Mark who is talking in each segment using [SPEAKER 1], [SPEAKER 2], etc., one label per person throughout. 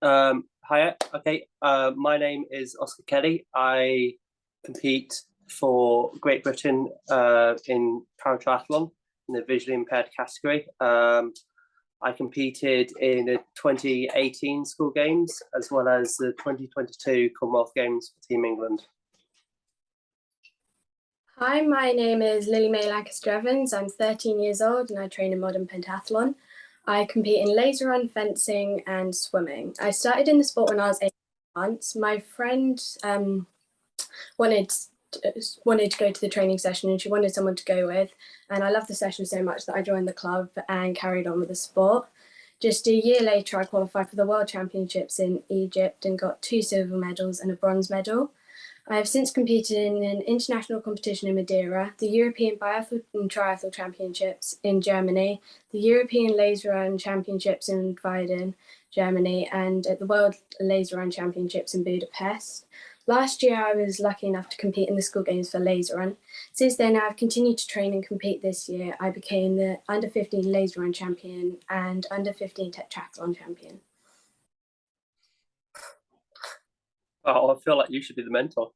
[SPEAKER 1] Hi. Okay. My name is Oscar Kelly. I compete for Great Britain in triathlon in the visually impaired category. I competed in the 2018 school games as well as the 2022 Commonwealth Games for Team England.
[SPEAKER 2] Hi, my name is Lily-Mae Evans. I'm 13 years old and I train in Modern Pentathlon. I compete in laser run, fencing and swimming. I started in the sport when I was 8 months. My friend wanted to go to the training session and she wanted someone to go with, and I loved the session so much that I joined the club and carried on with the sport. Just a year later I qualified for the World Championships in Egypt and got 2 silver medals and a bronze medal. I have since competed in an international competition in Madeira, the European Biathlon and Triathlon Championships in Germany, the European Laser Run Championships in Weiden, Germany, and at the World Laser Run Championships in Budapest. Last year I was lucky enough to compete in the school games for laser run. Since then I've continued to train and compete. This year I became the under 15 laser run champion and under 15 tetrathlon champion.
[SPEAKER 1] Oh, I feel like you should be the mentor.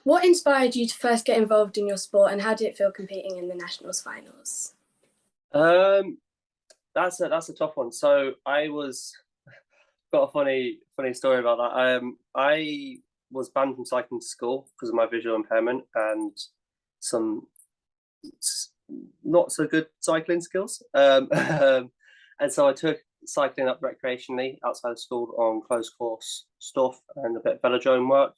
[SPEAKER 2] What inspired you to first get involved in your sport and how did it feel competing in the nationals finals?
[SPEAKER 1] That's a tough one. So got a funny story about that. I was banned from cycling to school because of my visual impairment and some not so good cycling skills. And so I took cycling up recreationally outside of school on closed course stuff and a bit of velodrome work.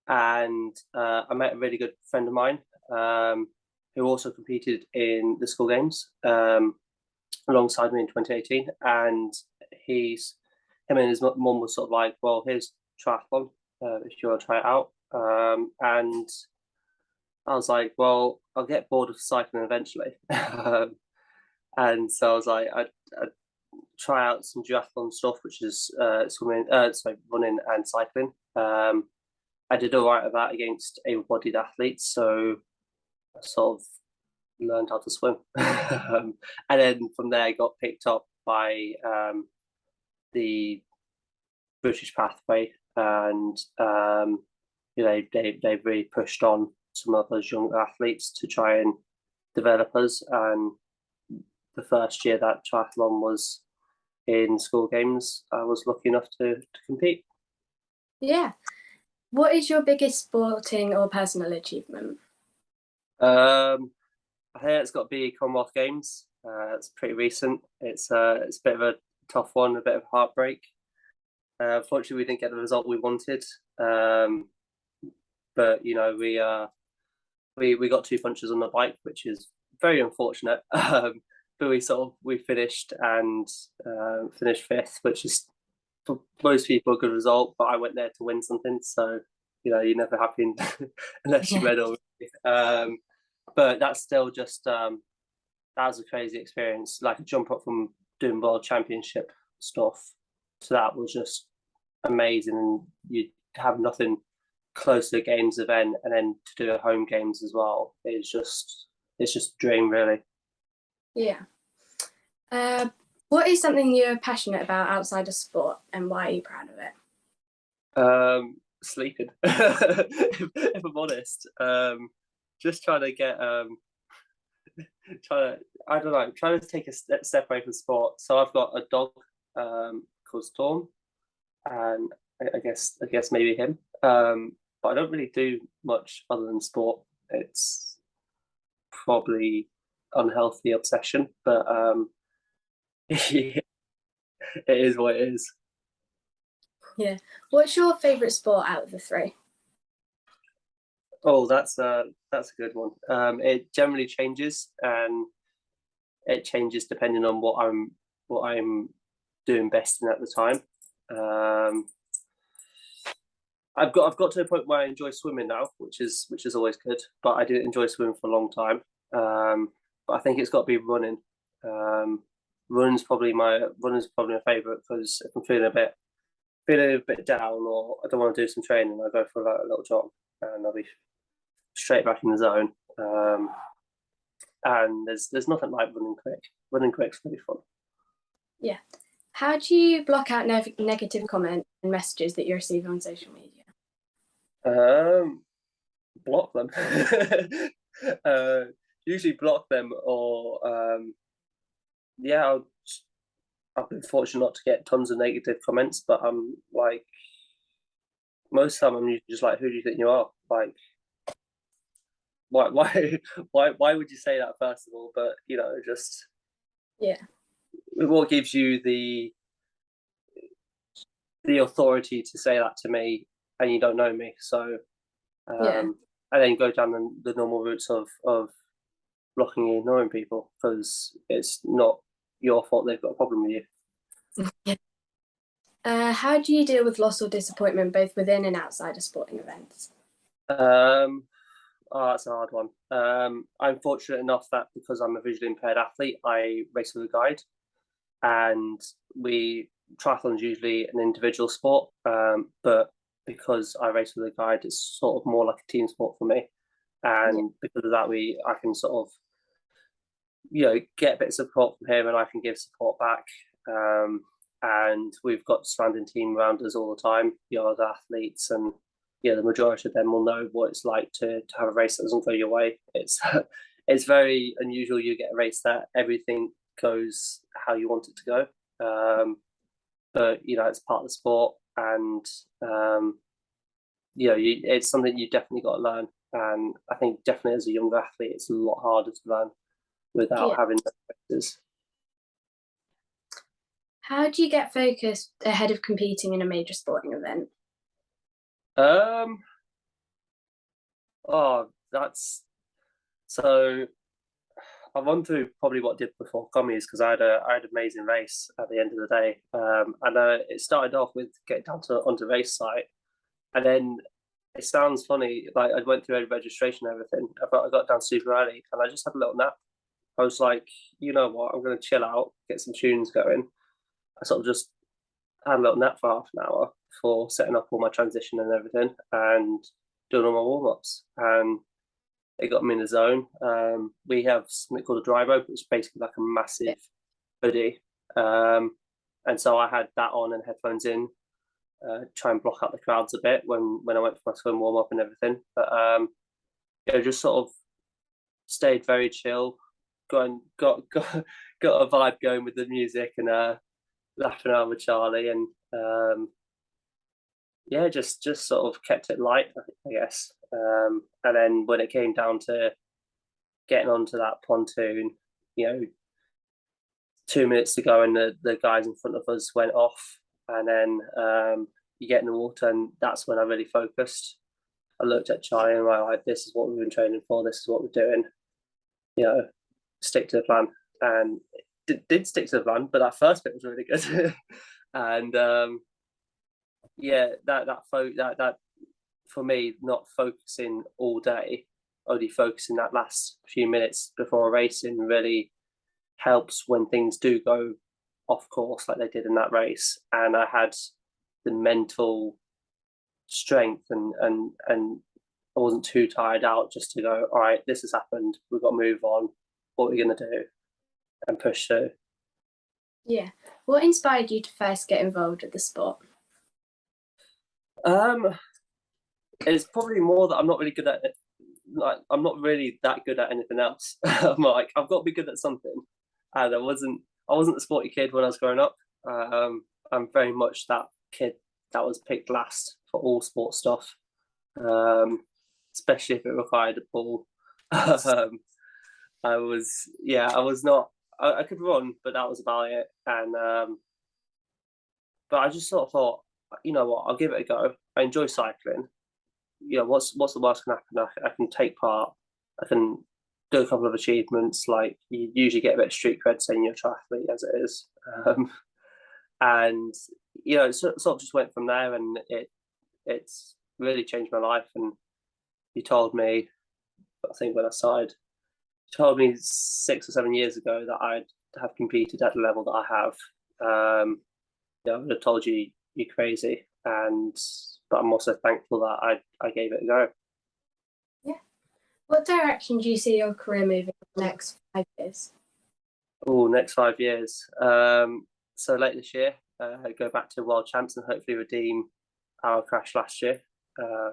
[SPEAKER 1] And I met a really good friend of mine who also competed in the school games alongside me in 2018. And him and his mum was sort of like, well, here's triathlon if you want to try it out. And I was like, well, I'll get bored of cycling eventually. And so I was like, I'd try out some duathlon stuff, which is running and cycling. I did all right at that against able-bodied athletes, so I sort of learned how to swim. And then from there, I got picked up by the British Pathway, and they've really pushed on some of those young athletes to try and develop us. And the first year that triathlon was in school games, I was lucky enough to compete.
[SPEAKER 2] Yeah. What is your biggest sporting or personal achievement?
[SPEAKER 1] I think it's got to be Commonwealth Games. It's pretty recent. It's a bit of a tough one, a bit of heartbreak. Fortunately, we didn't get the result we wanted. But you know, we got 2 punches on the bike, which is very unfortunate. But we finished and finished 5th, which is for most people a good result. But I went there to win something, so you know, you're never happy unless you medal. But that's still just that was a crazy experience. Like a jump up from doing World Championship stuff, so that was just amazing. And you have nothing close to a games event, and then to do a home games as well. It's just a dream, really.
[SPEAKER 2] Yeah. What is something you're passionate about outside of sport, and why are you proud of
[SPEAKER 1] it? Sleeping. if I'm honest, just trying to get trying to take a step away from sport. So I've got a dog called Storm, and I guess maybe him. But I don't really do much other than sport. It's probably unhealthy obsession, but it is what it is.
[SPEAKER 2] Yeah. What's your favourite sport out of the 3?
[SPEAKER 1] Oh, that's a good one. It generally changes, and it changes depending on what I'm doing best in at the time. I've got to a point where I enjoy swimming now, which is always good. But I didn't enjoy swimming for a long time. But I think it's got to be running. Running's probably my favourite, because if I'm feeling a bit down, or I don't want to do some training, I go for a little jog and I'll be straight back in the zone. And there's nothing like running quick. Running quick's really fun.
[SPEAKER 2] Yeah. How do you block out negative comments and messages that you receive on social media?
[SPEAKER 1] Block them. Usually block them, or yeah, I've been fortunate not to get tons of negative comments, but I'm like, most of the time I'm usually just like, who do you think you are? Like, why why would you say that, first of all? But just
[SPEAKER 2] Yeah.
[SPEAKER 1] what gives you the authority to say that to me, and you don't know me? So
[SPEAKER 2] Yeah.
[SPEAKER 1] and then go down the normal routes of blocking and ignoring people, because it's not your fault they've got a problem with you.
[SPEAKER 2] Yeah. How do you deal with loss or disappointment both within and outside of sporting events?
[SPEAKER 1] Oh, that's a hard one. I'm fortunate enough that because I'm a visually impaired athlete, I race with a guide, and triathlon's usually an individual sport, but because I race with a guide, it's sort of more like a team sport for me, and because of that, I can sort of get a bit of support from him, and I can give support back. And we've got a standing team around us all the time, the other athletes, and the majority of them will know what it's like to have a race that doesn't go your way. It's it's very unusual. You get a race that everything goes how you want it to go, but it's part of the sport, and it's something you definitely got to learn. And I think definitely as a younger athlete, it's a lot harder to learn without having those races.
[SPEAKER 2] How do you get focused ahead of competing in a major sporting event?
[SPEAKER 1] Oh, that's so. I've run through probably what I did before commies, because I had an amazing race at the end of the day, and it started off with getting down onto race site, and then it sounds funny, like I went through a registration and everything. I got down super early, and I just had a little nap. I was like, you know what, I'm going to chill out, get some tunes going. I sort of just had a little nap for half an hour before setting up all my transition and everything, and doing all my warm ups, and it got me in the zone. We have something called a dry rope, which is basically like a massive hoodie, and so I had that on and headphones in, try and block out the crowds a bit when I went for my swim warm up and everything. But just sort of stayed very chill, got a vibe going with the music, and laughing around with Charlie, and just sort of kept it light, I guess. And then when it came down to getting onto that pontoon, 2 minutes to go, and the guys in front of us went off, and then you get in the water, and that's when I really focused. I looked at Charlie and I was like, this is what we've been training for, this is what we're doing, stick to the plan. And it did stick to the plan, but that first bit was really good. And that for me, not focusing all day, only focusing that last few minutes before racing, really helps when things do go off course like they did in that race. And I had the mental strength, and I wasn't too tired out, just to go, all right, this has happened, we've got to move on, what are we going to do, and push through.
[SPEAKER 2] Yeah. What inspired you to first get involved with the sport?
[SPEAKER 1] It's probably more that I'm not really good at it. Like, I'm not really that good at anything else. I'm like, I've got to be good at something. And I wasn't a sporty kid when I was growing up. I'm very much that kid that was picked last for all sports stuff, especially if it required a ball. I was not. I could run, but that was about it. And but I just sort of thought, you know what, I'll give it a go. I enjoy cycling. What's the worst can happen? I can take part. I can do a couple of achievements. Like, you usually get a bit of street cred saying you're a triathlete, as it is. And it sort of just went from there, and it's really changed my life. And he told me, I think when I started, he told me 6 or 7 years ago that I'd have competed at the level that I have. I would have told you you're crazy, but I'm also thankful that I gave it a go.
[SPEAKER 2] Yeah. What direction do you see your career moving in the next 5 years?
[SPEAKER 1] Oh, next 5 years. So late this year, go back to World Champs and hopefully redeem our crash last year. I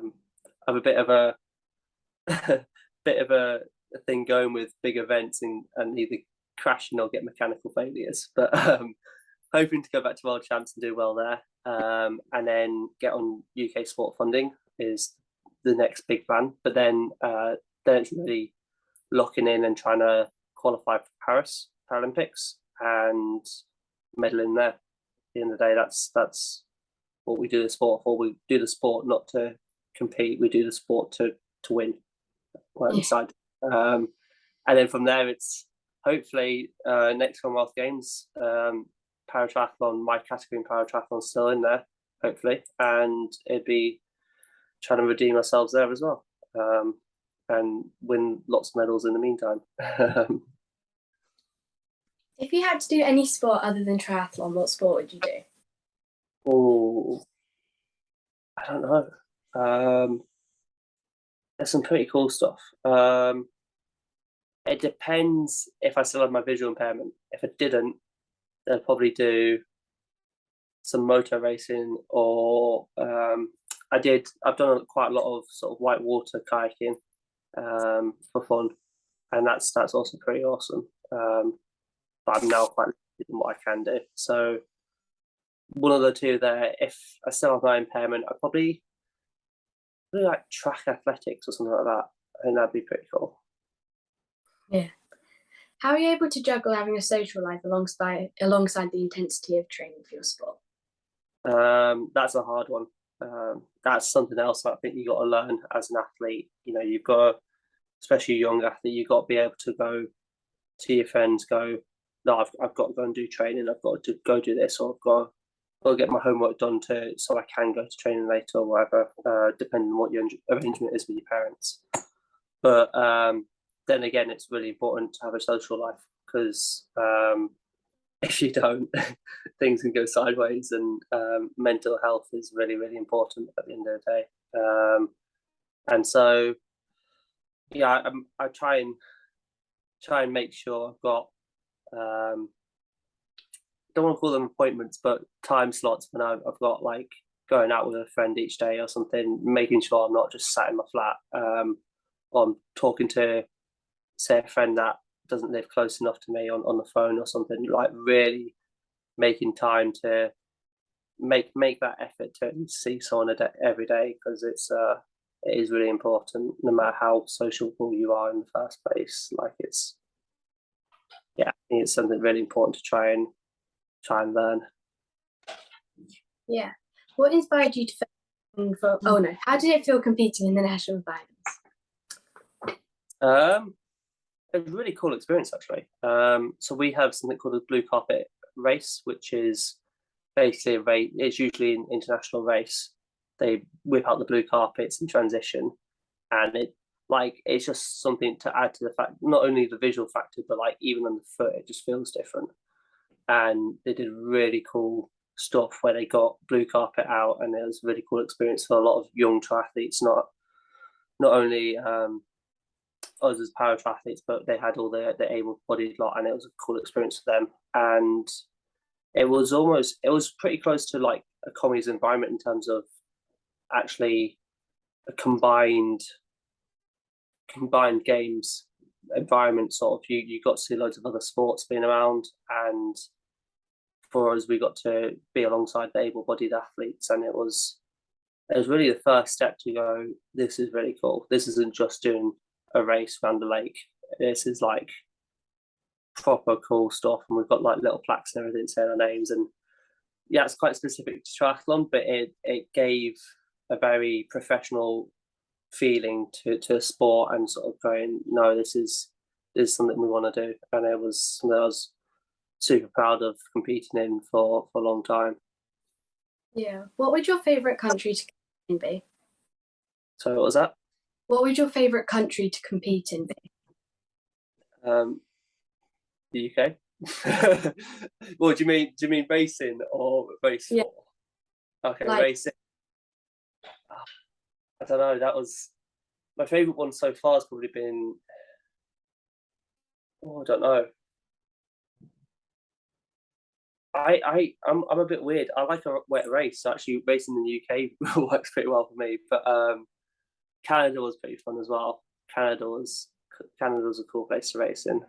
[SPEAKER 1] have a bit of a bit of a thing going with big events and either crashing or get mechanical failures. But hoping to go back to World Champs and do well there, and then get on UK sport funding is the next big plan. But then it's really locking in and trying to qualify for Paris Paralympics and medal in there. At the end of the day, that's what we do the sport for. We do the sport not to compete. We do the sport to win. Inside, and then from there, it's hopefully next Commonwealth Games, paratriathlon. My category in paratriathlon is still in there, hopefully, and it'd be trying to redeem ourselves there as well, and win lots of medals in the meantime.
[SPEAKER 2] If you had to do any sport other than triathlon, what sport would you do?
[SPEAKER 1] Oh, I don't know. There's some pretty cool stuff. It depends if I still have my visual impairment. If I didn't, then I'd probably do some motor racing, or I've done quite a lot of sort of whitewater kayaking for fun, and that's also pretty awesome. But I'm now quite limited in what I can do. So one of the two there. If I still have my impairment, I'd probably like track athletics or something like that. I think that'd be pretty cool.
[SPEAKER 2] Yeah. How are you able to juggle having a social life alongside the intensity of training for your sport?
[SPEAKER 1] That's a hard one. That's something else I think you got to learn as an athlete. You know, you've got, especially a young athlete, you've got to be able to go to your friends, go, no, I've got to go and do training. I've got to go do this, or I've got to get my homework done so I can go to training later or whatever, depending on what your arrangement is with your parents. But then again, it's really important to have a social life, because if you don't, things can go sideways, and mental health is really, really important at the end of the day. And so, yeah, I try and make sure I've got, don't want to call them appointments, but time slots when I've got like going out with a friend each day or something, making sure I'm not just sat in my flat, or I'm talking to, say, a friend that doesn't live close enough to me on the phone or something, like really making time to make that effort to see someone every day, because it is really important, no matter how sociable you are in the first place. Like I think it's something really important to try and learn.
[SPEAKER 2] Yeah. What inspired you to how did it feel competing in the national finals?
[SPEAKER 1] It was a really cool experience, actually. So we have something called a blue carpet race, which is basically a race. It's usually an international race. They whip out the blue carpets in transition, and it's just something to add to the fact, not only the visual factor, but like even on the foot, it just feels different. And they did really cool stuff where they got blue carpet out, and it was a really cool experience for a lot of young triathletes, not only us as para triathletes, but they had all the able-bodied lot, and it was a cool experience for them. And it was pretty close to like a commies environment in terms of actually a combined games environment. Sort of, you got to see loads of other sports being around, and for us, we got to be alongside the able-bodied athletes, and it was really the first step to go, this is really cool. This isn't just doing a race around the lake. This is like proper cool stuff, and we've got like little plaques and everything saying our names. And yeah, it's quite specific to triathlon, but it gave a very professional feeling to a sport, and sort of going, no, this is something we want to do. And it was something I was super proud of competing in for a long time.
[SPEAKER 2] Yeah. What would your favourite country to compete in be?
[SPEAKER 1] So what was that?
[SPEAKER 2] What would your favourite country to compete in be?
[SPEAKER 1] The UK. What do you mean? Do you mean racing or race sport? Yeah. Okay, racing. I don't know. That was my favourite one so far has probably been, I don't know. I'm a bit weird. I like a wet race. So actually, racing in the UK works pretty well for me. But Canada was pretty fun as well. Canada was a cool place to race in.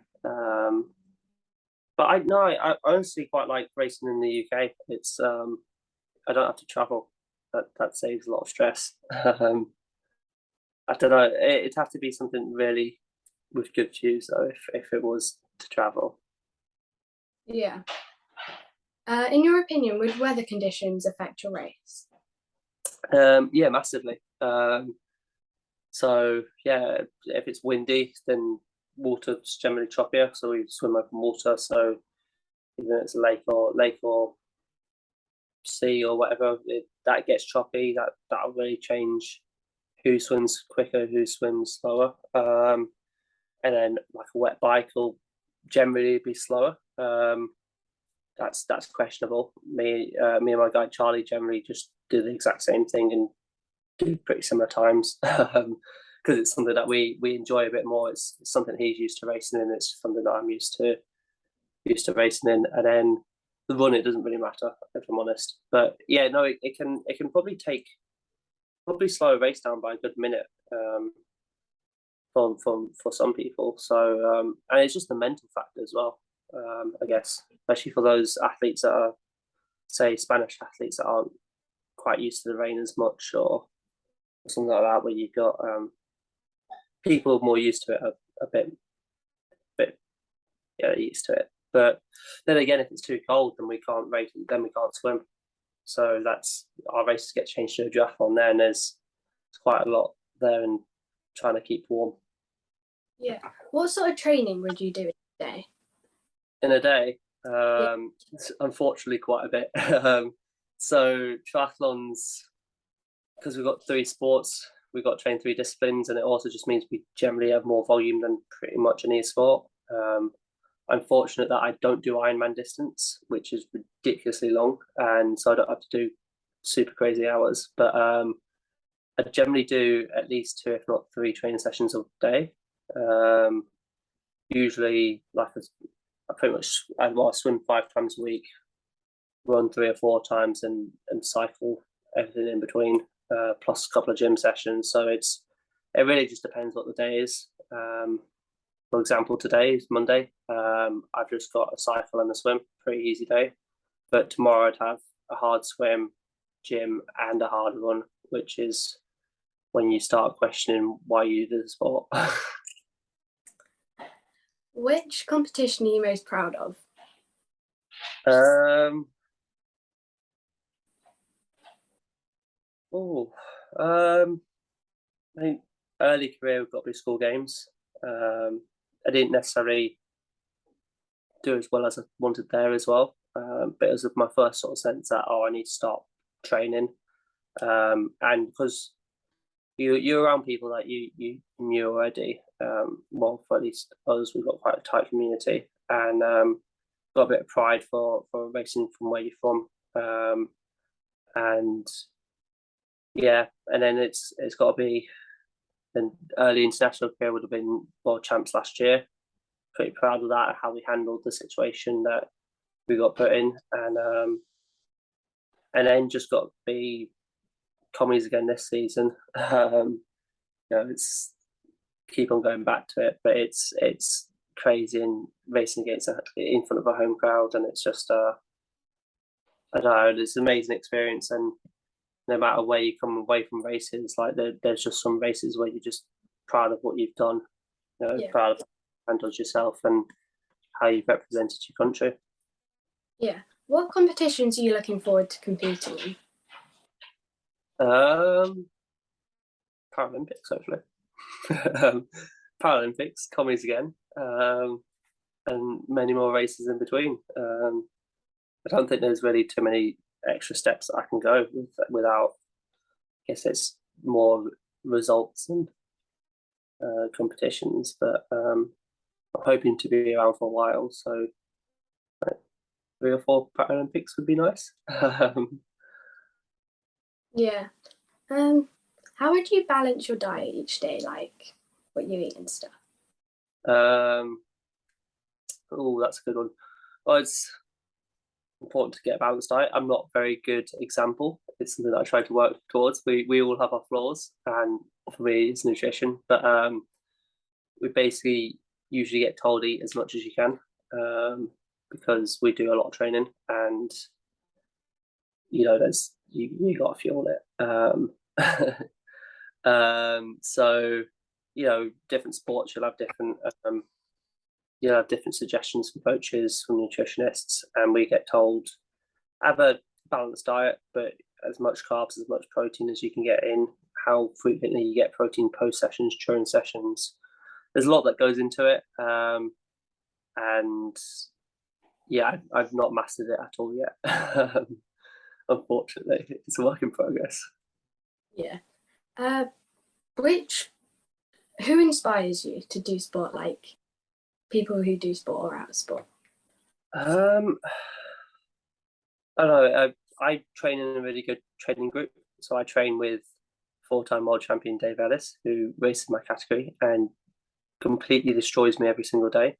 [SPEAKER 1] But I honestly quite like racing in the UK. It's I don't have to travel. That saves a lot of stress. I don't know. It'd have to be something really with good views though. If it was to travel.
[SPEAKER 2] Yeah. In your opinion, would weather conditions affect your race?
[SPEAKER 1] Yeah, massively. So yeah, if it's windy, then water's generally choppier. So we swim open water. So even if it's a lake or sea or whatever, that gets choppy. That'll really change who swims quicker, who swims slower. And then like a wet bike will generally be slower. That's questionable. Me and my guy Charlie generally just do the exact same thing and do pretty similar times because it's something that we enjoy a bit more. It's something he's used to racing in. It's something that I'm used to racing in, and then the run it doesn't really matter if I'm honest. But yeah, no, it can probably slow a race down by a good minute for some people. So and it's just the mental factor as well. I guess especially for those athletes that are, say, Spanish athletes that aren't quite used to the rain as much, or something like that, where you've got people more used to it a bit yeah, used to it. But then again, if it's too cold, then we can't race, then we can't swim. So that's our races get changed to a triathlon there, and there's quite a lot there and trying to keep warm.
[SPEAKER 2] Yeah. What sort of training would you do in a day?
[SPEAKER 1] In a day, unfortunately, quite a bit. So triathlons, because we've got 3 sports, we've got to train 3 disciplines, and it also just means we generally have more volume than pretty much any sport. I'm fortunate that I don't do Ironman distance, which is ridiculously long, and so I don't have to do super crazy hours. But I generally do at least 2, if not 3, training sessions a day. Usually, I pretty much I swim 5 times a week, run 3 or 4 times, and cycle everything in between, plus a couple of gym sessions. So it really just depends what the day is. For example, today is Monday. I've just got a cycle and a swim, pretty easy day. But tomorrow I'd have a hard swim, gym, and a hard run, which is when you start questioning why you do the sport.
[SPEAKER 2] Which competition are you most proud of?
[SPEAKER 1] I think early career we've got to be school games. I didn't necessarily do as well as I wanted there as well, but it was my first sort of sense that I need to start training, and because you're around people that you knew already. Well, for at least us, we've got quite a tight community, and got a bit of pride for racing from where you're from, and yeah, and then it's got to be an early international career would have been world champs last year. Pretty proud of that, how we handled the situation that we got put in, and then just got to be commies again this season. It's keep on going back to it, but it's crazy and racing against in front of a home crowd, and it's just I don't know, it's an amazing experience. And no matter where you come away from races, like there's just some races where you're just proud of what you've done, proud of how you handled yourself and how you've represented your country.
[SPEAKER 2] Yeah. What competitions are you looking forward to competing in?
[SPEAKER 1] Paralympics, hopefully. Paralympics, commies again, and many more races in between. I don't think there's really too many extra steps that I can go without. I guess it's more results and competitions, but I'm hoping to be around for a while. So 3 or 4 Paralympics would be nice.
[SPEAKER 2] Yeah. How would you balance your diet each day, like what you eat and stuff?
[SPEAKER 1] Oh, that's a good one. Well, it's important to get a balanced diet. I'm not a very good example. It's something that I try to work towards. We all have our flaws, and for me, it's nutrition. But we basically usually get told eat as much as you can, because we do a lot of training, and there's you got to fuel it. So different sports you'll have different different suggestions from coaches, from nutritionists, and we get told have a balanced diet, but as much carbs, as much protein as you can get in. How frequently you get protein post sessions, during sessions. There's a lot that goes into it, and yeah, I've not mastered it at all yet. Unfortunately, it's a work in progress.
[SPEAKER 2] Yeah. Who inspires you to do sport? Like people who do sport or out of sport.
[SPEAKER 1] I don't know. I train in a really good training group, so I train with four-time world champion Dave Ellis, who races my category and completely destroys me every single day.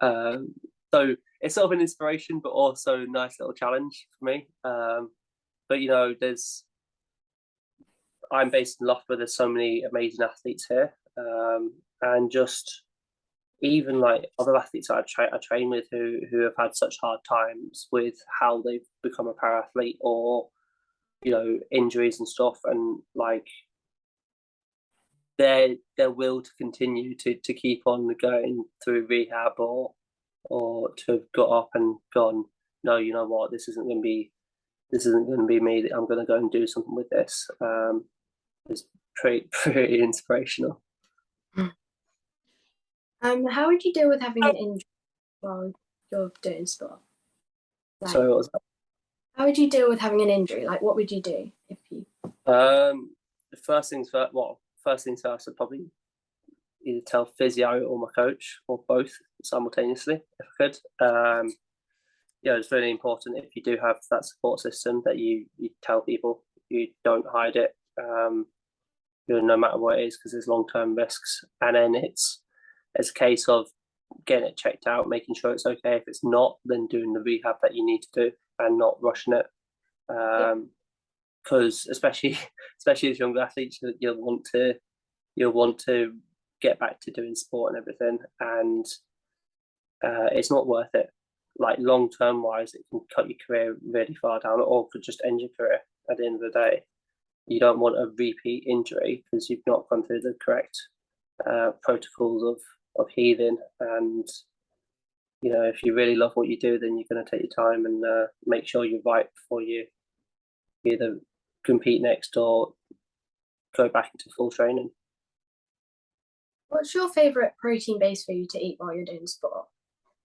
[SPEAKER 1] So it's sort of an inspiration, but also a nice little challenge for me. But I'm based in Loughborough. There's so many amazing athletes here, and just even like other athletes I train with who have had such hard times with how they've become a para athlete, or injuries and stuff, and like their will to continue to keep on going through rehab, or to have got up and gone, no, you know what, this isn't going to be me. I'm going to go and do something with this. It's pretty inspirational.
[SPEAKER 2] How would you deal with having an injury while you're doing sport? Like,
[SPEAKER 1] So what was that?
[SPEAKER 2] how would you deal with having an injury? Like, what would you do if you?
[SPEAKER 1] First things first, I'd probably either tell physio or my coach, or both simultaneously if I could. It's really important if you do have that support system that you tell people, you don't hide it. No matter what it is, because there's long-term risks, and then it's a case of getting it checked out, making sure it's okay. If it's not, then doing the rehab that you need to do and not rushing it. Because especially as younger athletes, you'll want to get back to doing sport and everything, and it's not worth it. Like long-term wise, it can cut your career really far down, or could just end your career at the end of the day. You don't want a repeat injury because you've not gone through the correct protocols of healing. And if you really love what you do, then you're going to take your time and make sure you're right before you either compete next or go back into full training.
[SPEAKER 2] What's your favourite protein-based food to eat while you're doing sport?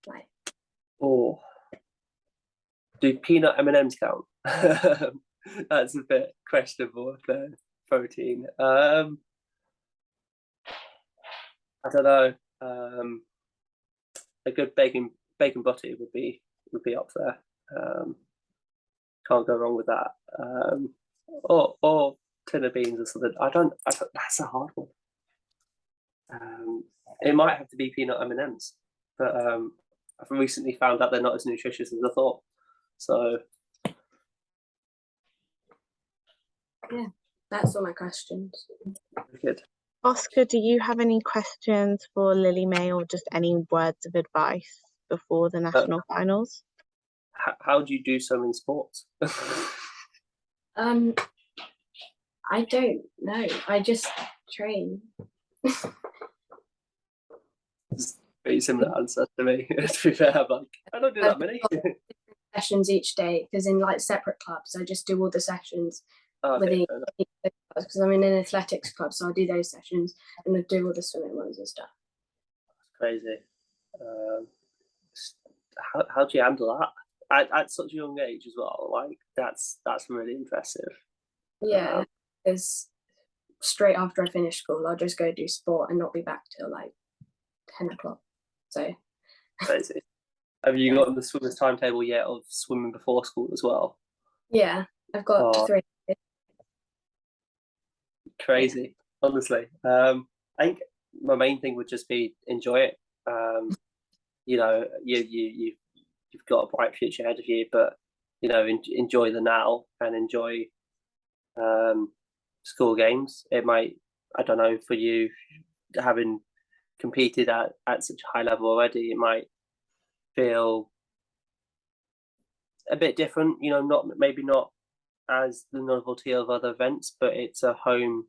[SPEAKER 2] Like,
[SPEAKER 1] do peanut M&Ms count? That's a bit questionable for protein. I don't know. A good bacon butty would be up there. Can't go wrong with that. Or tin of beans or something. I don't. That's a hard one. It might have to be peanut M&Ms, but I've recently found out they're not as nutritious as I thought. So
[SPEAKER 2] yeah, that's all my questions.
[SPEAKER 1] good.
[SPEAKER 3] Oscar, do you have any questions for Lily-Mae, or just any words of advice before the national finals?
[SPEAKER 1] How do you do so many sports?
[SPEAKER 2] I don't know. I just train.
[SPEAKER 1] Pretty similar answer to me. To be fair, I'm like, I don't do that many
[SPEAKER 2] sessions each day, because in like separate clubs, I just do all the sessions within, because I'm in an athletics club, so I do those sessions and I do all the swimming ones and stuff.
[SPEAKER 1] That's crazy. How do you handle that at such a young age as well? Like that's really impressive.
[SPEAKER 2] Yeah, because straight after I finish school, I'll just go do sport and not be back till like 10 o'clock. So
[SPEAKER 1] crazy. Have you got on the swimmer's timetable yet of swimming before school as well?
[SPEAKER 2] Yeah, I've got 3.
[SPEAKER 1] crazy, honestly. I think my main thing would just be enjoy it. You know, you've got a bright future ahead of you, but you know, enjoy the now and enjoy school games. It might, I don't know, for you having competed at such a high level already, it might feel a bit different. You know, not as the novelty of other events, but it's a home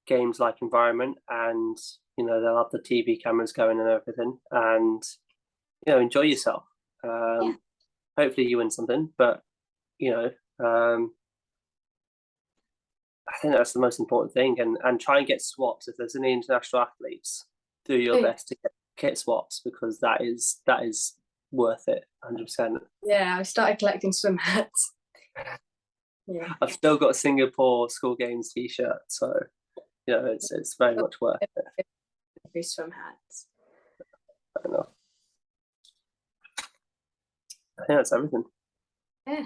[SPEAKER 1] games like environment, and you know they'll have the TV cameras going and everything, and you know enjoy yourself. Hopefully you win something, but you know I think that's the most important thing, and try and get swaps if there's any international athletes. Do your best to get kit swaps, because that is worth it, 100%.
[SPEAKER 2] Yeah, I started collecting swim hats. Yeah,
[SPEAKER 1] I've still got a Singapore school games t-shirt, so you know it's very much worth it.
[SPEAKER 2] every swim hats.
[SPEAKER 1] Fair enough. I think that's everything.
[SPEAKER 2] Yeah.